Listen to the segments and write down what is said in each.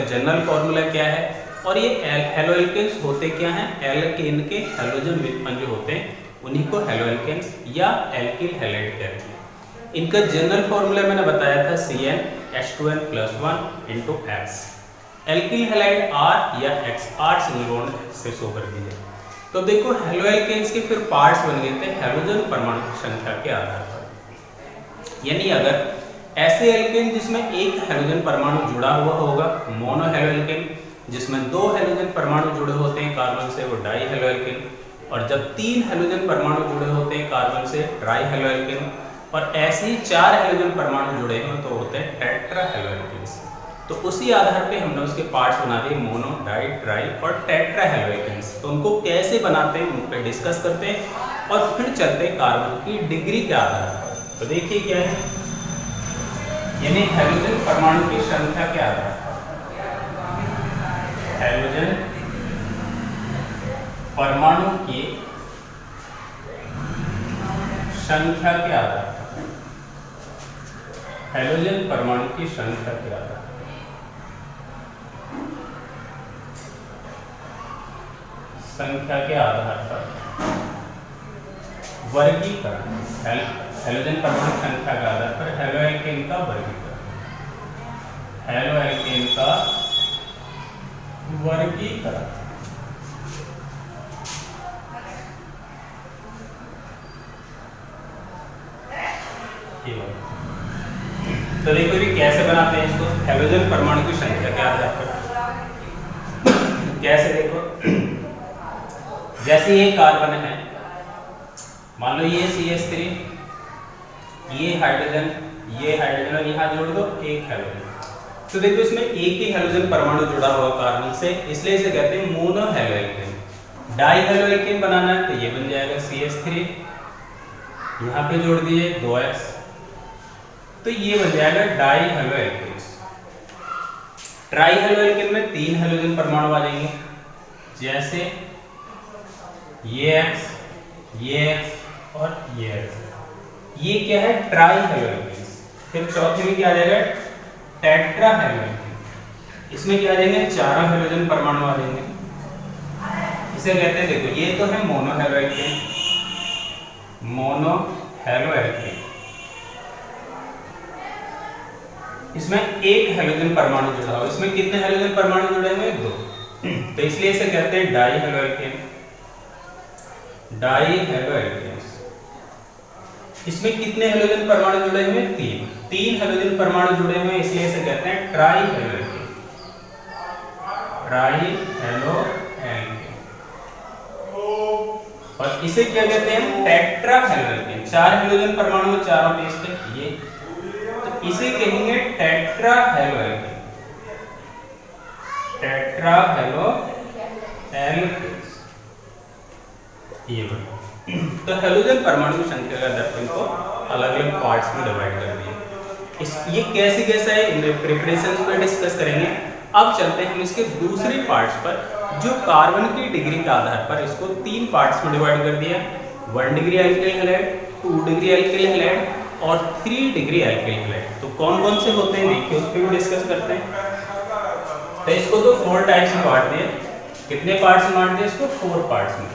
General formula क्या है, और ये हेलो एल्केन्स होते क्या हैं, एल्केन के हेलोजन व्युत्पन्न जो होते हैं उन्हीं को हेलो एल्केन्स या एल्किल हैलाइड कहते हैं। इनका जनरल फॉर्मूला मैंने बताया था CnH2n+1 × X। Alkyl halide R या X, R सिंगल बॉन्ड से शो कर दीजिए। तो देखो हेलो एल्केन्स के फिर पार्ट्स बन गए थे हेलोजन परमाणु संख्या के आधार पर। यानी अगर ऐसे एल्केन जिसमें एक हेलोजन परमाणु जुड़ा हुआ होगा, मोनो हेलो एल्केन, जिसमें 2 हेलोजन परमाणु जुड़े होते हैं कार्बन से, वो डाई हेलो एल्केन, और जब 3 हेलोजन परमाणु जुड़े होते हैं कार्बन से, ट्राई हेलो एल्केन, और ऐसे ही 4 हेलोजन परमाणु जुड़े हैं तो होते हैं टेट्रा हेलो एल्केन्स। तो उसी आधार पे हमने उसके पार्ट्स बना दिए मोनो, डाई, ट्राई और टेट्रा हेलो एल्केन्स। तो उनको कैसे बनाते हैं उन पर डिस्कस करते हैं और फिर चलते हैं कार्बन की डिग्री के आधार पर। तो देखिए क्या है, यानी हेलोजन परमाणु की संख्या के आधार पर, हेलोजन परमाणु की संख्या के आधार पर, हेलोजन परमाणु की संख्या के आधार पर वर्गीकरण, हेलोजन परमाणु संख्या के आधार पर हेलो एल्केन का वर्गीकरण, हेलो एल्केन का वर्गीकरण। तो देखो ये कैसे बनाते हैं इसको, हेलोजन परमाणु की संख्या के आधार पर। कैसे देखो, जैसे ये कार्बन है, मान लो ये CH3, ये हाइड्रोजन और यहाँ जोड़ दो एक हेलोजन। तो देखो इसमें एक ही हेलोजन परमाणु जुड़ा हुआ कार्बन से, इसलिए इसे कहते हैं mono halo alkane. Di halo alkane बनाना है तो ये बन जाएगा CH3, यहाँ पे जोड़ दिए 2X, तो ये बन जाएगा die halo alkene. Try halo alkane में 3 हेलोजन परमाणु आ जाएंगे, जैसे ये X और ये X। ये क्या है, ट्राई हेलो एल्केन। फिर चौथे में क्या आ जाएगा, टेट्रा हेलो एल्केन। इसमें क्या आ जाएंगे, 4 हेलोजन परमाणु आ जाएंगे, इसे कहते हैं, देखो ये तो है mono halo alkene, mono halo alkene. इसमें एक हेलोजन परमाणु जुड़ा हुआ, इसमें कितने हेलोजन परमाणु जुड़े हुए हैं, 2, तो इसलिए इसे कहते हैं die halo alkane, di halo alkene. इसमें कितने हेलोजन परमाणु जुड़े हुए हैं, 3 हेलोजन परमाणु जुड़े हुए हैं, इसलिए इसे कहते हैं try halo alkane, try halo alkane. और इसे क्या कहते हैं, टेट्रा हेलो एल्केन। 4 हेलोजन परमाणु, चारों पेज पे ये, तो इसे कहेंगे tetra halo alkane, tetra halo alkane. ये तो हेलोजन परमाणु की संख्या का दर्पण को अलग अलग पार्ट्स में डिवाइड कर दिया। ये कैसे है, इन प्रिपरेशन पे डिस्कस करेंगे। अब चलते हैं हम इसके दूसरे पार्ट्स पर, जो कार्बन की डिग्री के आधार पर इसको 3 पार्ट्स में डिवाइड कर दिया, 1 degree alkyl halide, 2 degree alkyl halide और 3 डिग्री एल्किल हैलाइड। तो कौन कौन से होते हैं देखिए, उस पर भी डिस्कस करते हैं। तो इसको तो 4 टाइप्स में बांट दिया। कितने पार्ट्स में बांट दिया इसको, 4 पार्ट्स में।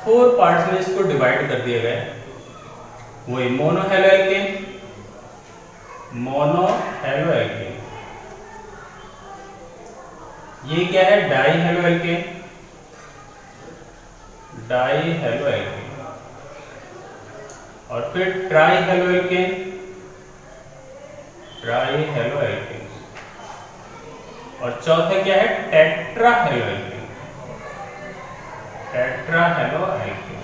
4 पार्ट्स में इसको डिवाइड कर दिया गया। वही mono halo alkene, mono halo alkene. ये क्या है, die halo alkane, di halo alkene. और फिर try halo alkane, try halo alkane. और चौथा क्या है, tetra halo alkane, tetra halo alkane.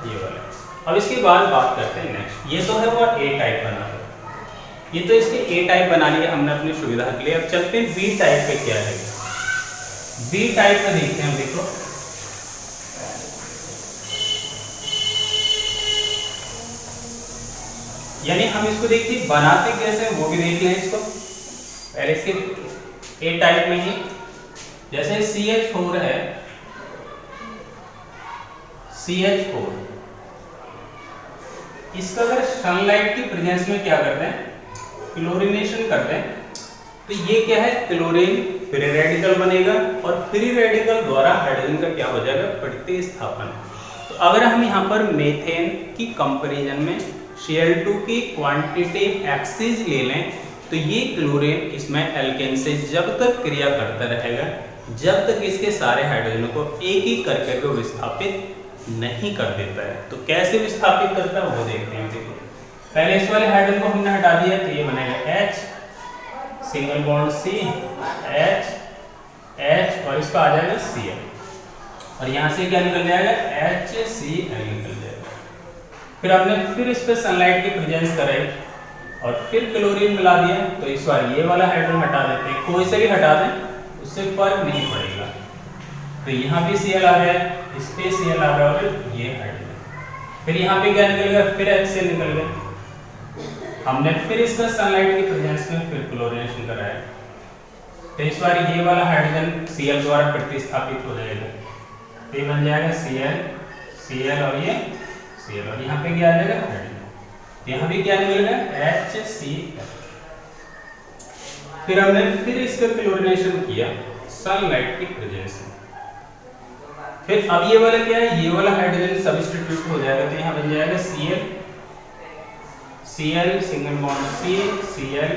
ये वाला। अब इसके बाद बात करते हैं नेक्स्ट। ये तो है वो A टाइप बना है, ये तो इसके A टाइप बना लिया हमने अपनी सुविधा के लिए। अब चलते हैं B टाइप पे क्या है। B टाइप में देखते हैं हम, देखो यानी हम इसको देखिए बनाते कैसे वो भी देख लें इसको। पहले इसके A टाइप में ही जैसे CH4 है, CH4 इसका अगर सनलाइट की प्रेजेंस में क्या करते हैं, क्लोरीनेशन करते हैं तो ये क्या है, क्लोरीन फ्री रेडिकल बनेगा और फ्री रेडिकल द्वारा हाइड्रोजन का क्या हो जाएगा, प्रतिस्थापन। तो अगर हम यहाँ पर मेथेन की कंपैरिजन में Cl2 की क्वांटिटी एक्सिस ले लें तो ये क्लोरीन इसमें एल्केन से जब तक क्रिया करता रहेगा जब तक इसके सारे हाइड्रोजनों को एक एक करके वो विस्थापित नहीं कर देता है। तो कैसे विस्थापित करता है वो देखते हैं। देखो पहले इस वाले हाइड्रोजन को हमने हटा दिया तो ये बनेगा H, single bond C, H, H और इसका आ जाएगा Cl और यहाँ से क्या निकल जाएगा, HCl निकल जाएगा। फिर हमने फिर इस पे सनलाइट की प्रेजेंस कराई और फिर क्लोरीन मिला दिया तो इस बार ये वाला हाइड्रोजन हटा देते हैं, कोई से भी हटा दें उससे फर्क नहीं पड़ेगा। तो यहाँ भी Cl आ गया, इस पे Cl आ गया और ये हाइड्रोजन, फिर यहाँ पे क्या निकल गया, फिर HCl निकल गया। हमने फिर इसका सनलाइट की प्रेजेंस में फिर क्लोरीनेशन कराया तो इस बार ये वाला हाइड्रोजन Cl द्वारा प्रतिस्थापित हो जाएगा तो ये बन जाएगा Cl, Cl और ये Cl और यहाँ पे क्या आ जाएगा हाइड्रोजन, यहाँ भी क्या निकलेगा HCl। फिर हमने फिर इसका क्लोरीनेशन किया सनलाइट की प्रेजेंस में। फिर अब ये वाला क्या है, ये वाला हाइड्रोजन सब्स्टिट्यूट हो जाएगा तो यहाँ बन जाएगा Cl, Cl single bond C, Cl,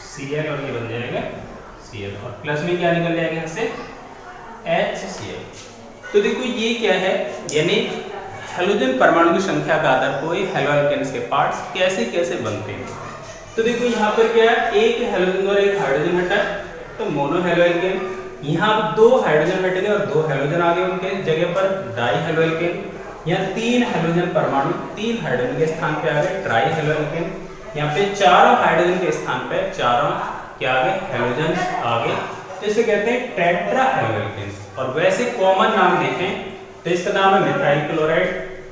Cl और ये बन जाएगा Cl और प्लस में क्या निकल जाएगा यहाँ से HCl। तो देखो ये क्या है, यानी हैलोजन परमाणु की संख्या का आधार पर हैलो एल्केन्स के पार्ट्स कैसे कैसे बनते हैं। तो देखो यहाँ पर क्या है, एक हैलोजन और एक हाइड्रोजन हटा तो मोनो हैलो एल्केन, यहाँ दो हाइड्रोजन हटे और दो हैलोजन आ गए उनके जगह पर डाई हैलो एल्केन। यहाँ तीन हैलोजन परमाणु तीन हाइड्रोजन के स्थान पे आ गए ट्राई हैलो एल्केन। यहाँ पे चारों हाइड्रोजन के स्थान पे चारों क्या आ गए, हैलोजन आ गए, जिसे कहते हैं टेट्रा हैलो एल्केन्स। और वैसे कॉमन नाम देखें तो इसका नाम है मिथाइल क्लोराइड,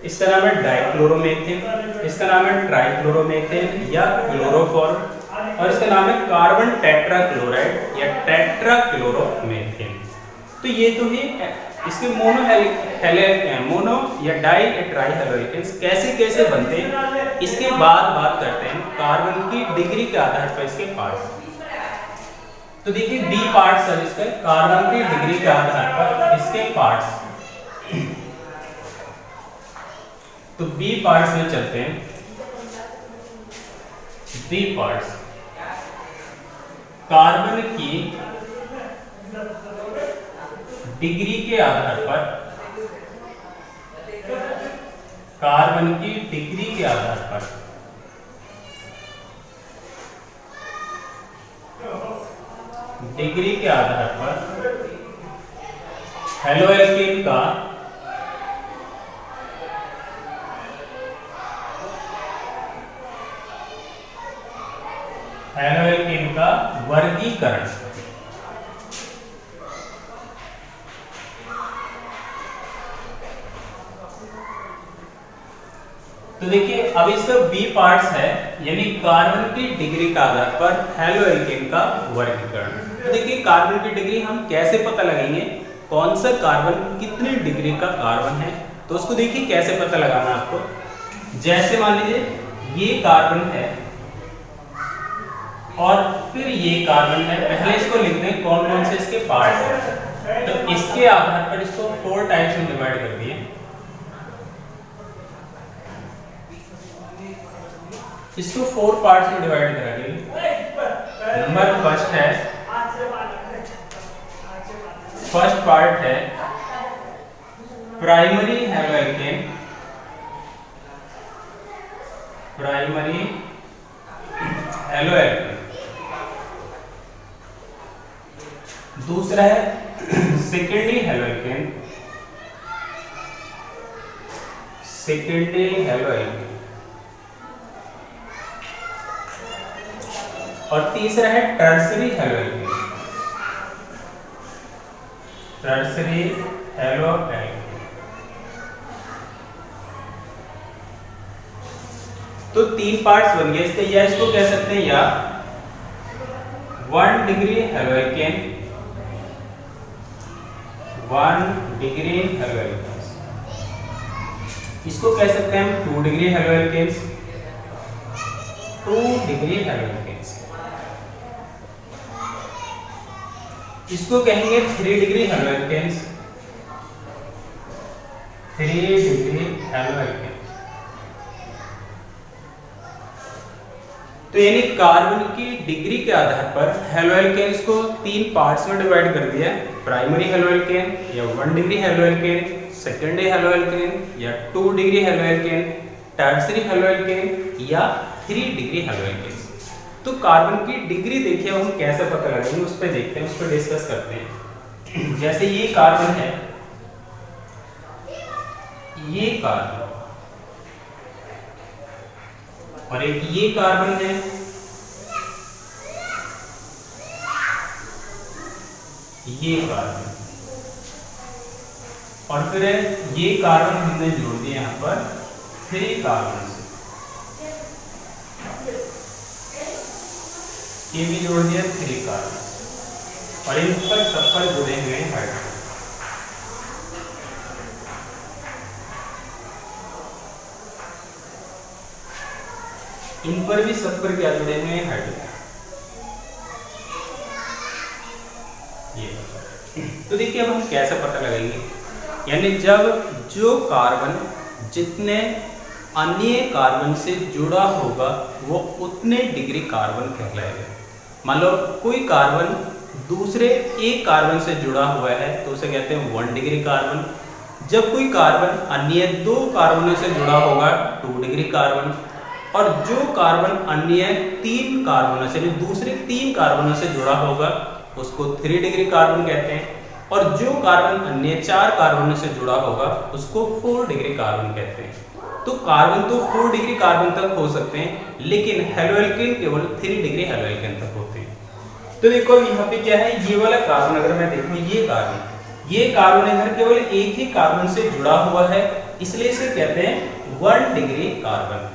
इसका नाम है डाइक्लोरोमेथेन, इसका नाम है ट्राइक्लोरोमेथेन या क्लोरोफॉर्म और इसका नाम है कार्बन टेट्राक्लोराइड या टेट्राक्लोरोमेथेन। तो ये तो ही इसके मोनो या डाई या ट्राई हैलो एल्केन्स कैसे कैसे बनते हैं, इसके बाद बात करते हैं कार्बन की डिग्री के आधार पर इसके पार्ट्स। तो देखिए डी पार्ट्स है इसके, कार्बन की डिग्री के आधार पर इसके पार्ट्स। तो बी पार्ट्स में चलते हैं। बी पार्ट्स कार्बन की डिग्री के आधार पर, कार्बन की डिग्री के आधार पर डिग्री के आधार पर हैलो एल्केन का हैलो एल्केन का वर्गीकरण। तो देखिए अब इसका बी पार्ट्स है, यानी कार्बन की डिग्री के आधार पर हैलो एल्केन का वर्गीकरण। तो देखिए कार्बन की डिग्री हम कैसे पता लगाएंगे, कौन सा कार्बन कितने डिग्री का कार्बन है, तो उसको देखिए कैसे पता लगाना है आपको। जैसे मान लीजिए ये कार्बन है और फिर ये कार्बन है, पहले इसको लिख दें कौन कौन से इसके पार्ट्स हैं। तो इसके आधार पर इसको 4 टाइप्स में डिवाइड कर दिए। इसको 4 पार्ट्स में डिवाइड करा दिए। नंबर फर्स्ट है, फर्स्ट पार्ट है primary halo alkane, primary halo alkane. दूसरा है secondary halo alkane, secondary halo alkane. और तीसरा है tertiary halo alkane, tertiary halo alkane. तो 3 पार्ट्स बन गए इसके, या इसको कह सकते हैं या 1 degree halo alkane, 1 degree halo alkanes. इसको कह सकते हैं हम 2 degree halo alkanes, 2 degree halo alkanes. इसको कहेंगे 3 डिग्री हेलोएल्केन्स, 3 डिग्री हेलोएल्केन्स। तो यानी कार्बन की डिग्री के आधार पर हेलोएल्केन्स को 3 पार्ट्स में डिवाइड कर दिया है, प्राइमरी हेलोएल्केन या 1 डिग्री हेलोएल्केन, सेकेंडरी हेलोएल्केन या 2 डिग्री हेलोएल्केन, टर्शियरी हेलोएल्केन या 3 डिग्री हेलोएल्केन। तो कार्बन की डिग्री देखिए हम कैसे पता लगाएंगे, उस पर देखते हैं, उस पर डिस्कस करते हैं। जैसे ये कार्बन है, ये कार्बन और एक ये कार्बन है, ये कार्बन, और फिर ये कार्बन हमने जोड़ दिया यहाँ पर 3 कार्बन से, ये भी जोड़ दिया 3 कार्बन, और इन पर सब पर जुड़े हुए हैं हाइड्रोजन। इन पर भी सब पर क्या जुड़े हुए हैं, हाइड्रोजन। ये तो देखिए अब हम कैसे पता लगाएंगे, यानी जब जो कार्बन जितने अन्य कार्बन से जुड़ा होगा वो उतने डिग्री कार्बन कहलाएगा। मान लो कोई कार्बन दूसरे एक कार्बन से जुड़ा हुआ है तो उसे कहते हैं 1 डिग्री कार्बन। जब कोई कार्बन अन्य 2 कार्बनों से जुड़ा होगा 2 डिग्री कार्बन, और जो कार्बन अन्य 3 कार्बनों से, दूसरे 3 कार्बनों से जुड़ा होगा उसको 3 डिग्री कार्बन कहते हैं, और जो कार्बन अन्य 4 कार्बनों से जुड़ा होगा उसको 4 डिग्री कार्बन कहते हैं। तो कार्बन तो 4 डिग्री कार्बन तक हो सकते हैं, लेकिन हेलोएल्केन केवल 3 डिग्री हेलोएल्केन तक होते हैं। तो देखो यहाँ पे क्या है, ये वाला कार्बन अगर मैं देखूं, ये कार्बन इधर केवल एक ही कार्बन से जुड़ा हुआ है, इसलिए इसे कहते हैं 1 डिग्री कार्बन।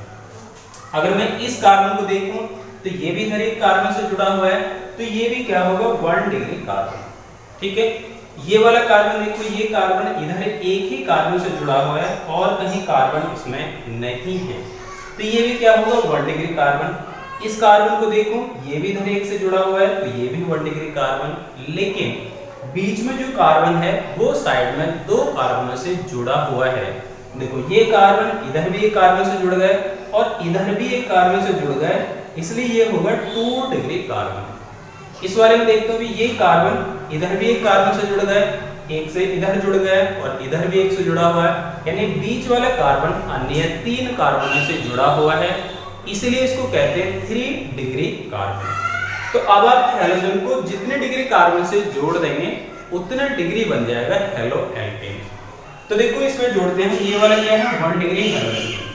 अगर मैं इस कार्बन को देखूं तो ये भी इधर एक कार्बन से जुड़ा हुआ है, तो ये भी क्या होगा 1 डिग्री कार्बन। ठीक है, ये वाला कार्बन देखो, ये कार्बन इधर एक ही कार्बन से जुड़ा हुआ है और कहीं कार्बन इसमें नहीं है, तो ये भी क्या होगा 1 डिग्री कार्बन। इस कार्बन को देखो, ये भी इधर एक से जुड़ा हुआ है, तो ये भी 1 डिग्री कार्बन, लेकिन बीच में जो कार्बन है वो साइड में 2 कार्बनों से जुड़ा हुआ है। देखो ये कार्बन इधर भी एक कार्बन से जुड़ गए और इधर भी एक कार्बन से जुड़ गए, इसलिए ये होगा 2 डिग्री कार्बन। इस वाले में देखते हो भी ये कार्बन इधर भी एक कार्बन से जुड़ गए, एक से इधर जुड़ गए और इधर भी एक से जुड़ा हुआ है, यानी बीच वाला कार्बन अन्य 3 कार्बनों से जुड़ा हुआ है, इसलिए इसको कहते हैं 3 डिग्री कार्बन। तो अब आप हेलोजन को जितने डिग्री कार्बन से जोड़ देंगे उतना डिग्री बन जाएगा हेलोएल्केन। तो देखो इसमें जोड़ते हैं, ये वाला क्या है 1 डिग्री हेलोएल्केन,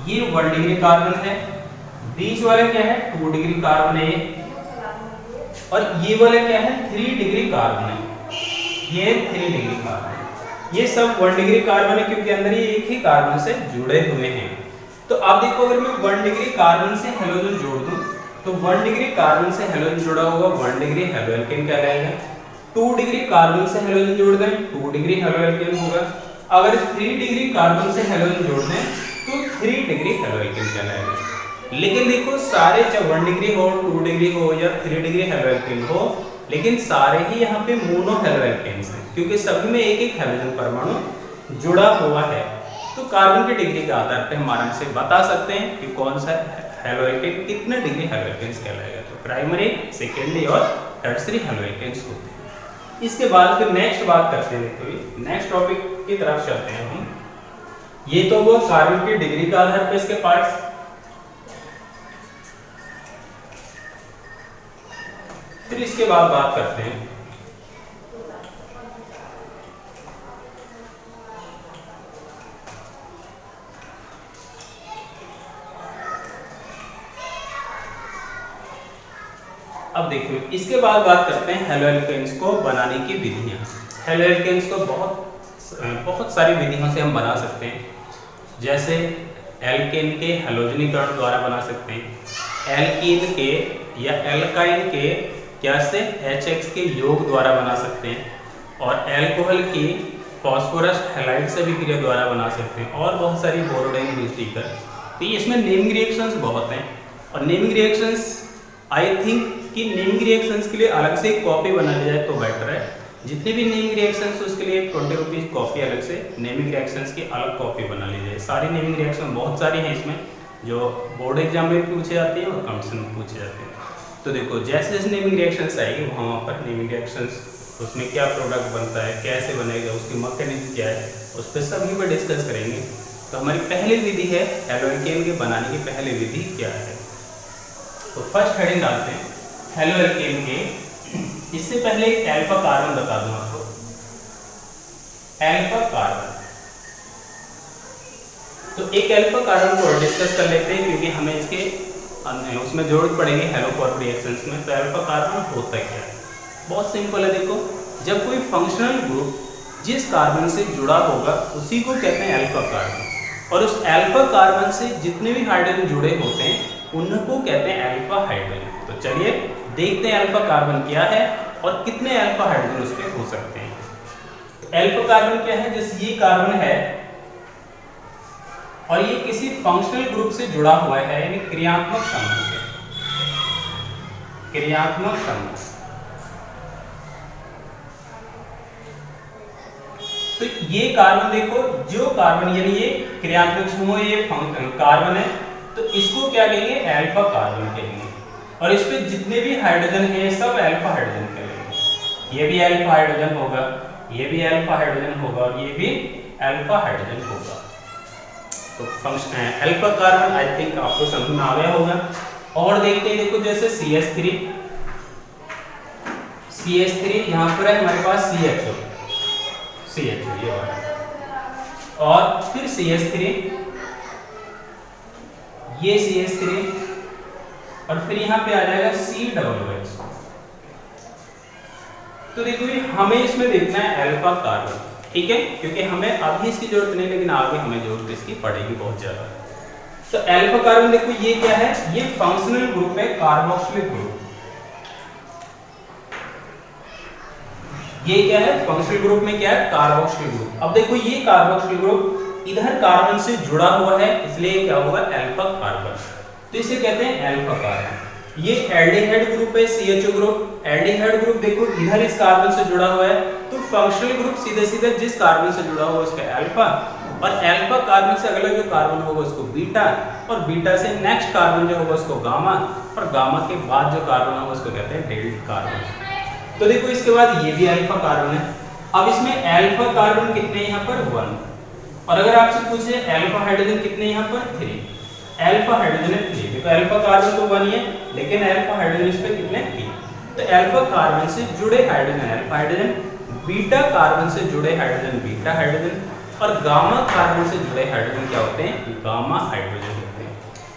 ये 1 डिग्री कार्बन है, बीच वाला क्या है 2 डिग्री कार्बन है, और ये वाला क्या है 3 डिग्री कार्बन है, ये 3 डिग्री कार्बन है। ये सब 1 डिग्री कार्बन है क्योंकि अंदर ये एक ही कार्बन से जुड़े हुए हैं। तो आप देखो अगर मैं 1 डिग्री कार्बन से हेलोजन जोड़ दूं तो 1 डिग्री कार्बन से हेलोजन जुड़ा होगा 1 डिग्री हेलोएल्केन कहलाएगा। 2 डिग्री कार्बन से हेलोजन जोड़ दें 2 डिग्री हेलोएल्केन होगा। अगर 3 डिग्री कार्बन से हेलोजन जोड़ दें तो 3 डिग्री हेलोएल्केन कहलाएगा। लेकिन देखो सारे चाहे 1 डिग्री हो, 2 डिग्री हो या 3 डिग्री हेलोएल्केन हो, लेकिन सारे ही यहाँ पे मोनो हेलोएल्केन्स हैं क्योंकि सभी में एक एक हेलोजन परमाणु जुड़ा हुआ है। तो कार्बन की डिग्री के आधार पर हम आराम से बता सकते हैं कि कौन सा हेलोएल्केन कितने डिग्री हेलोएल्केन्स कहलाएगा। तो प्राइमरी, सेकेंडरी और टर्शियरी हेलोएल्केन्स होते हैं। इसके बाद फिर नेक्स्ट बात करते हैं, तो नेक्स्ट टॉपिक की तरफ चलते हैं हम। ये तो वो कार्बन की डिग्री के आधार पर इसके पार्ट्स। फिर इसके बाद बात करते हैं अब देखो इसके बाद बात करते हैं हेलोएल्केन्स को बनाने की विधियां। हेलोएल्केन्स को बहुत सारी विधियों से हम बना सकते हैं, जैसे एल्केन के हेलोजनीकरण द्वारा बना सकते हैं, एल्कीन के या एल्काइन के क्या से HX के योग द्वारा बना सकते हैं, और एल्कोहल की फास्फोरस हैलाइड से अभिक्रिया द्वारा बना सकते हैं, और बहुत सारी बोरोडाइन ब्यूस्टिकर। तो इसमें नेमिंग रिएक्शंस बहुत हैं, और नेमिंग रिएक्शंस आई थिंक कि नेमिंग रिएक्शंस के लिए अलग से एक कॉपी बना लिया जाए तो बेटर है। जितने भी नेमिंग रिएक्शंस उसके लिए 20 रुपीज़ कॉपी अलग से नेमिंग रिएक्शंस की अलग कॉपी बना ली जाए। सारी नेमिंग रिएक्शन बहुत सारी हैं इसमें, जो बोर्ड एग्जाम में पूछे जाती हैं और कॉम्पिटिशन में पूछे जाते हैं। तो देखो जैसे जैसे नेमिंग रिएक्शंस आएगी वहाँ पर नेमिंग रिएक्शंस उसमें क्या प्रोडक्ट बनता है, कैसे बनेगा, उसकी मैकेनिज्म क्या है, उस पर सभी पर डिस्कस करेंगे। तो हमारी पहली विधि है हेलोएल्केन के बनाने की पहली विधि क्या है। तो फर्स्ट हेडिंग डालते हैं हेलोएल्केन के। इससे पहले एक अल्फा कार्बन बता दूं आपको। अल्फा कार्बन, तो एक अल्फा कार्बन को डिस्कस कर लेते हैं क्योंकि हमें इसके उसमें जरूरत पड़ेगी हेलोफॉर्म रिएक्शंस में। तो अल्फा कार्बन होता क्या है, बहुत सिंपल है। देखो जब कोई फंक्शनल ग्रुप जिस कार्बन से जुड़ा होगा उसी को कहते हैं अल्फा कार्बन, और उस अल्फा कार्बन से जितने भी हाइड्रोजन जुड़े होते हैं उनको कहते हैं अल्फा हाइड्रोजन। तो चलिए देखते हैं अल्फा कार्बन क्या है और कितने अल्फा हाइड्रोजन उस पर हो सकते हैं। अल्फा कार्बन क्या है, जैसे ये कार्बन है और ये किसी फंक्शनल ग्रुप से जुड़ा हुआ है, यानी क्रियात्मक समूह से। क्रियात्मक समूह, तो ये कार्बन देखो, जो कार्बन यानी ये क्रियात्मक समूह, ये कार्बन है, तो इसको क्या कहेंगे, अल्फा कार्बन कहेंगे। और इस पे जितने भी हाइड्रोजन है सब अल्फा हाइड्रोजन कहेंगे। ये भी अल्फा हाइड्रोजन होगा, ये भी अल्फा हाइड्रोजन होगा और ये भी अल्फा हाइड्रोजन होगा। तो function alpha carbon I think आपको समझ में आ गया होगा। और देखते हैं, देखो जैसे CH3 यहाँ पर है हमारे पास CHO ये वाला, और फिर CH3, ये CH3, और फिर यहाँ पे आ जाएगा COOH। तो देखो ये हमें इसमें देखना है अल्फा कार्बन, ठीक है, क्योंकि हमें अभी इसकी जरूरत नहीं, लेकिन आगे हमें जरूरत इसकी पड़ेगी बहुत ज्यादा। तो अल्फा कार्बन देखो ये क्या है, ये फंक्शनल ग्रुप है कार्बोक्सिलिक ग्रुप। ये क्या है, फंक्शनल ग्रुप में क्या है, कार्बोक्सिलिक ग्रुप। अब देखो ये कार्बोक्सिलिक ग्रुप इधर कार्बन से जुड़ा हुआ है, इसलिए क्या होगा, अल्फा कार्बन। तो इसे कहते हैं अल्फा कार्बन। ये एल्डिहाइड ग्रुप है, CHO ग्रुप। एल्डिहाइड ग्रुप देखो इधर इस कार्बन से जुड़ा हुआ है, तो फंक्शनल ग्रुप सीधे सीधे जिस कार्बन से जुड़ा हुआ है उसका अल्फा, और अल्फा कार्बन से अगला जो कार्बन होगा उसको बीटा, और बीटा से नेक्स्ट कार्बन जो होगा उसको गामा, और गामा के बाद जो कार्बन होगा उसको कहते हैं डेल्टा कार्बन। तो देखो इसके बाद ये भी अल्फा कार्बन है। अब इसमें अल्फा कार्बन कितने यहाँ पर 1, और अगर आपसे पूछे अल्फा हाइड्रोजन कितने यहाँ पर 3, अल्फा हाइड्रोजन है 3। देखो अल्फा कार्बन तो 1 ही है, लेकिन अल्फा हाइड्रोजन इस पे कितने 3। तो अल्फा कार्बन से जुड़े hydrogen alpha hydrogen, beta carbon से जुड़े हाइड्रोजन बीटा हाइड्रोजन, और गामा कार्बन से जुड़े हाइड्रोजन क्या होते हैं, गामा हाइड्रोजन होते हैं।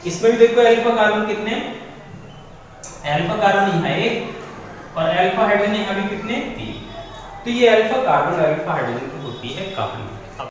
इसमें भी देखो अल्फा कार्बन कितने, अल्फा कार्बन यहाँ 1 और अल्फा हाइड्रोजन यहाँ भी कितने 3। तो ये अल्फा कार्बन अल्फा हाइड्रोजन की होती है कहानी।